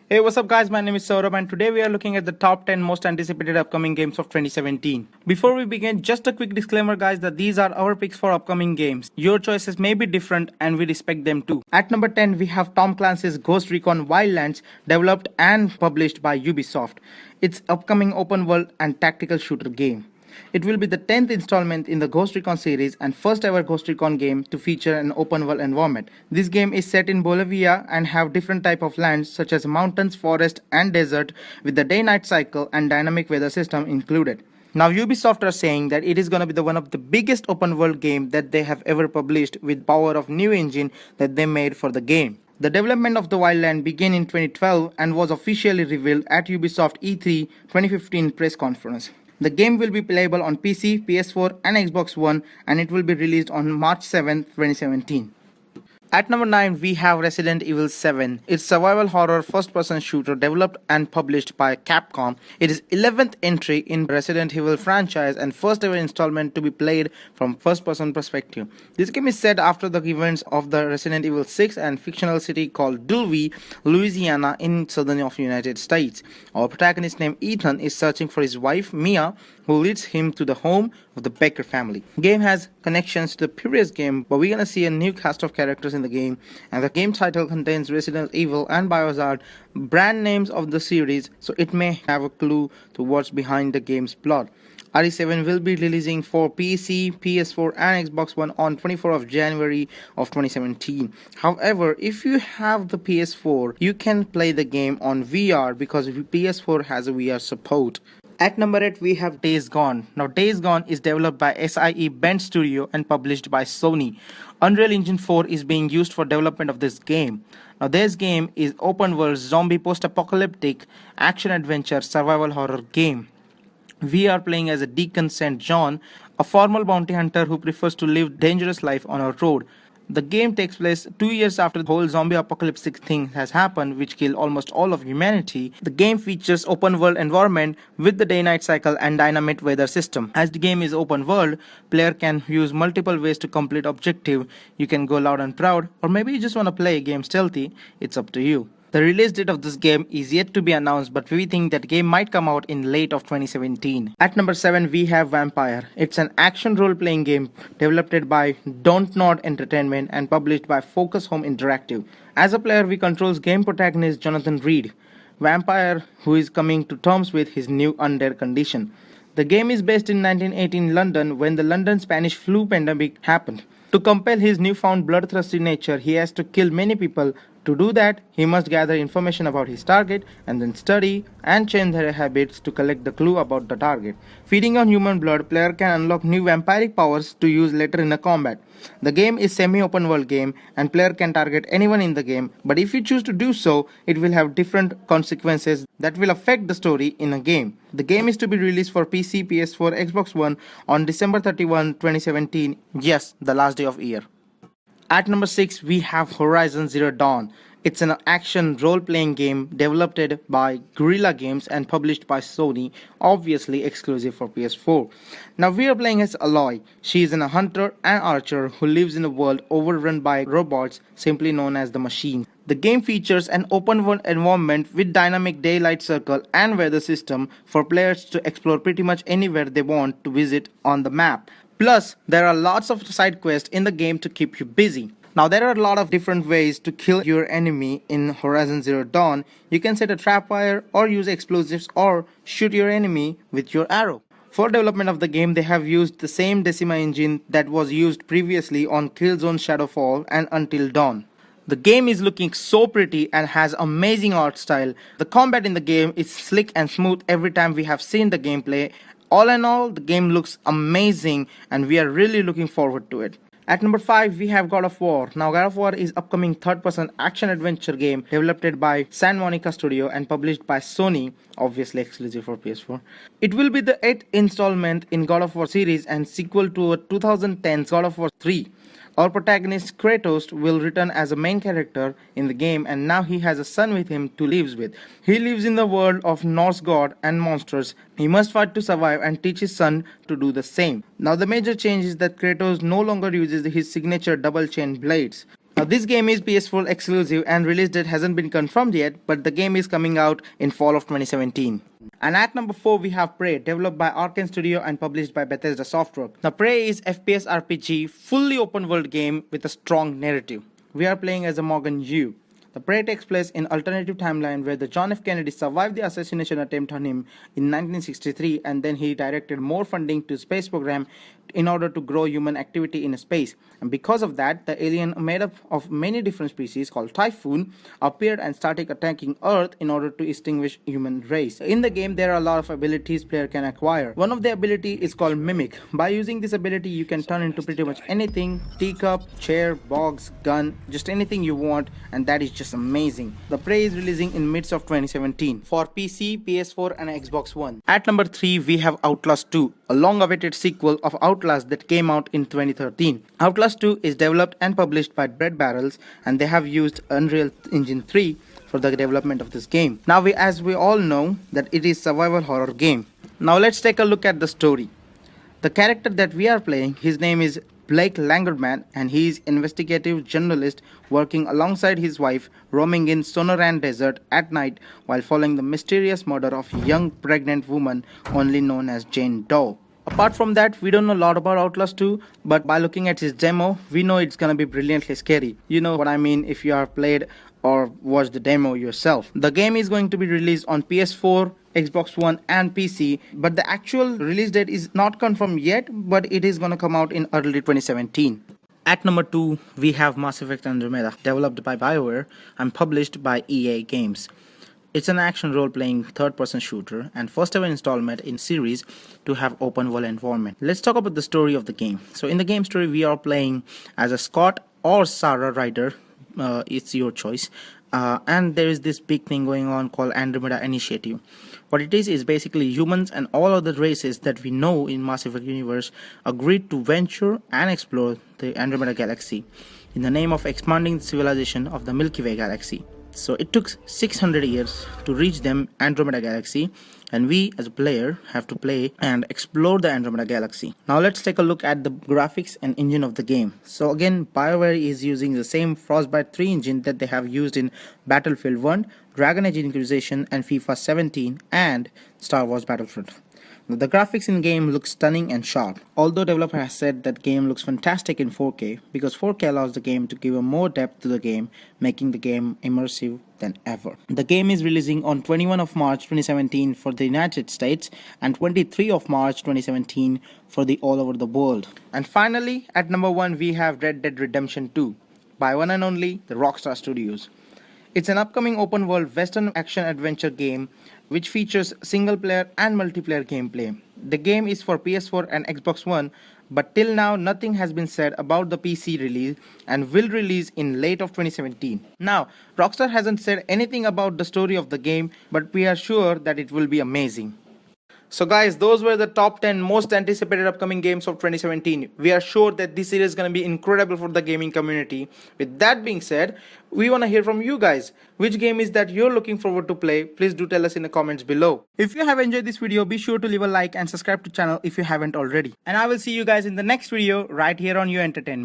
Hey, what's up, guys? My name is Saurabh, and today we are looking at the top 10 most anticipated upcoming games of 2017. Before we begin, just a quick disclaimer, guys, that these are our picks for upcoming games. Your choices may be different, and we respect them too. At number 10, we have Tom Clancy's Ghost Recon Wildlands, developed and published by Ubisoft. It's upcoming open world and tactical shooter game. It will be the 10th installment in the Ghost Recon series and first ever Ghost Recon game to feature an open world environment. This game is set in Bolivia and have different type of lands such as mountains, forest and desert with the day-night cycle and dynamic weather system included. Now Ubisoft are saying that it is going to be the one of the biggest open world game that they have ever published with power of new engine that they made for the game. The development of the Wildland began in 2012 and was officially revealed at Ubisoft E3 2015 press conference. The game will be playable on PC, PS4 and Xbox One, and it will be released on March 7, 2017. At number 9, we have Resident Evil 7. It's survival horror first-person shooter developed and published by Capcom. It is 11th entry in Resident Evil franchise and first ever installment to be played from first-person perspective. This game is set after the events of the Resident Evil 6 and fictional city called Dulvey, Louisiana in southern of United States. Our protagonist named Ethan is searching for his wife Mia, who leads him to the home of the Baker family. The game has connections to the previous game, but we're gonna see a new cast of characters in the game, and the game title contains Resident Evil and Biozard, brand names of the series, so it may have a clue to what's behind the game's plot. RE7 will be releasing for PC, PS4 and Xbox One on 24th of January of 2017. However, if you have the PS4, you can play the game on VR because PS4 has a VR support. At number 8, we have Days Gone. Now, Days Gone is developed by SIE Bend Studio and published by Sony. Unreal Engine 4 is being used for development of this game. Now, this game is open world zombie post-apocalyptic action-adventure survival horror game. We are playing as a Deacon St. John, a former bounty hunter who prefers to live dangerous life on a road. The game takes place 2 years after the whole zombie apocalyptic thing has happened, which killed almost all of humanity. The game features open world environment with the day-night cycle and dynamic weather system. As the game is open world, player can use multiple ways to complete objective. You can go loud and proud, or maybe you just want to play a game stealthy. It's up to you. The release date of this game is yet to be announced, but we think that game might come out in late of 2017. At number 7, we have Vampire. It's an action role-playing game developed by Don't Nod Entertainment and published by Focus Home Interactive. As a player, we control game protagonist Jonathan Reed, vampire who is coming to terms with his new undead condition. The game is based in 1918 London when the London Spanish flu pandemic happened. To compel his newfound bloodthirsty nature, he has to kill many people. To do that, he must gather information about his target and then study and change their habits to collect the clue about the target. Feeding on human blood, player can unlock new vampiric powers to use later in a combat. The game is semi-open world game and player can target anyone in the game, but if you choose to do so, it will have different consequences that will affect the story in a game. The game is to be released for PC, PS4, Xbox One on December 31, 2017. Yes, the last day of year. At number 6, we have Horizon Zero Dawn. It's an action role-playing game developed by Guerrilla Games and published by Sony, obviously exclusive for PS4. Now we are playing as Aloy. She is a hunter and archer who lives in a world overrun by robots, simply known as the Machine. The game features an open world environment with dynamic daylight cycle and weather system for players to explore pretty much anywhere they want to visit on the map. Plus, there are lots of side quests in the game to keep you busy. Now, there are a lot of different ways to kill your enemy in Horizon Zero Dawn. You can set a trap wire or use explosives or shoot your enemy with your arrow. For development of the game, they have used the same Decima engine that was used previously on Killzone Shadowfall and Until Dawn. The game is looking so pretty and has amazing art style. The combat in the game is slick and smooth every time we have seen the gameplay. All in all, the game looks amazing and we are really looking forward to it. At number 5, we have God of War. Now, God of War is upcoming third-person action-adventure game developed by Santa Monica Studio and published by Sony, obviously exclusive for PS4. It will be the 8th installment in God of War series and sequel to a 2010 God of War 3. Our protagonist Kratos will return as a main character in the game and now he has a son with him to live with. He lives in the world of Norse god and monsters. He must fight to survive and teach his son to do the same. Now the major change is that Kratos no longer uses his signature double chain blades. Now this game is PS4 exclusive and release date hasn't been confirmed yet, but the game is coming out in fall of 2017. And at number 4 we have Prey, developed by Arkane Studio and published by Bethesda Softworks. Now Prey is FPS RPG, fully open world game with a strong narrative. We are playing as a Morgan Yu. The Prey takes place in alternative timeline where the John F. Kennedy survived the assassination attempt on him in 1963, and then he directed more funding to space program in order to grow human activity in space. And because of that, the alien made up of many different species called Typhoon appeared and started attacking Earth in order to extinguish human race. In the game, there are a lot of abilities player can acquire. One of the ability is called Mimic. By using this ability, you can turn into pretty much anything: teacup, chair, box, gun, just anything you want, and that is just amazing. The Prey is releasing in midst of 2017 for PC, PS4 and Xbox One. At number 3 we have Outlaws II, a long-awaited sequel of Outlast that came out in 2013. Outlast 2 is developed and published by Bread Barrels, and they have used Unreal Engine 3 for the development of this game. Now as we all know that it is survival horror game. Now let's take a look at the story. The character that we are playing, his name is Blake Langerman, and he is investigative journalist working alongside his wife, roaming in Sonoran Desert at night while following the mysterious murder of a young pregnant woman only known as Jane Doe. Apart from that, we don't know a lot about Outlast 2, but by looking at his demo, we know it's gonna be brilliantly scary. You know what I mean if you have played or watched the demo yourself. The game is going to be released on PS4, Xbox One and PC, but the actual release date is not confirmed yet, but it is gonna come out in early 2017. At number 2, we have Mass Effect Andromeda, developed by BioWare and published by EA Games. It's an action role-playing third-person shooter and first-ever installment in series to have open-world environment. Let's talk about the story of the game. So in the game story, we are playing as a Scott or Sarah Ryder. It's your choice. And there is this big thing going on called Andromeda Initiative. What it is basically humans and all other races that we know in Mass Effect universe agreed to venture and explore the Andromeda galaxy in the name of expanding the civilization of the Milky Way galaxy. So it took 600 years to reach them Andromeda galaxy, and we as a player have to play and explore the Andromeda galaxy. Now let's take a look at the graphics and engine of the game. So again, BioWare is using the same Frostbite 3 engine that they have used in Battlefield 1, Dragon Age Inquisition and FIFA 17 and Star Wars Battlefront. Now, the graphics in game look stunning and sharp, although developer has said that game looks fantastic in 4K because 4K allows the game to give a more depth to the game, making the game immersive than ever. The game is releasing on 21 of March 2017 for the United States and 23 of March 2017 for the all over the world. And finally, at number 1 we have Red Dead Redemption 2 by one and only the Rockstar Studios. It's an upcoming open world western action adventure game which features single player and multiplayer gameplay. The game is for PS4 and Xbox One, but till now nothing has been said about the PC release and will release in late of 2017. Now, Rockstar hasn't said anything about the story of the game, but we are sure that it will be amazing. So guys, those were the top 10 most anticipated upcoming games of 2017. We are sure that this series is going to be incredible for the gaming community. With that being said, we want to hear from you guys. Which game is that you're looking forward to play? Please do tell us in the comments below. If you have enjoyed this video, be sure to leave a like and subscribe to the channel if you haven't already. And I will see you guys in the next video right here on Your Entertainment.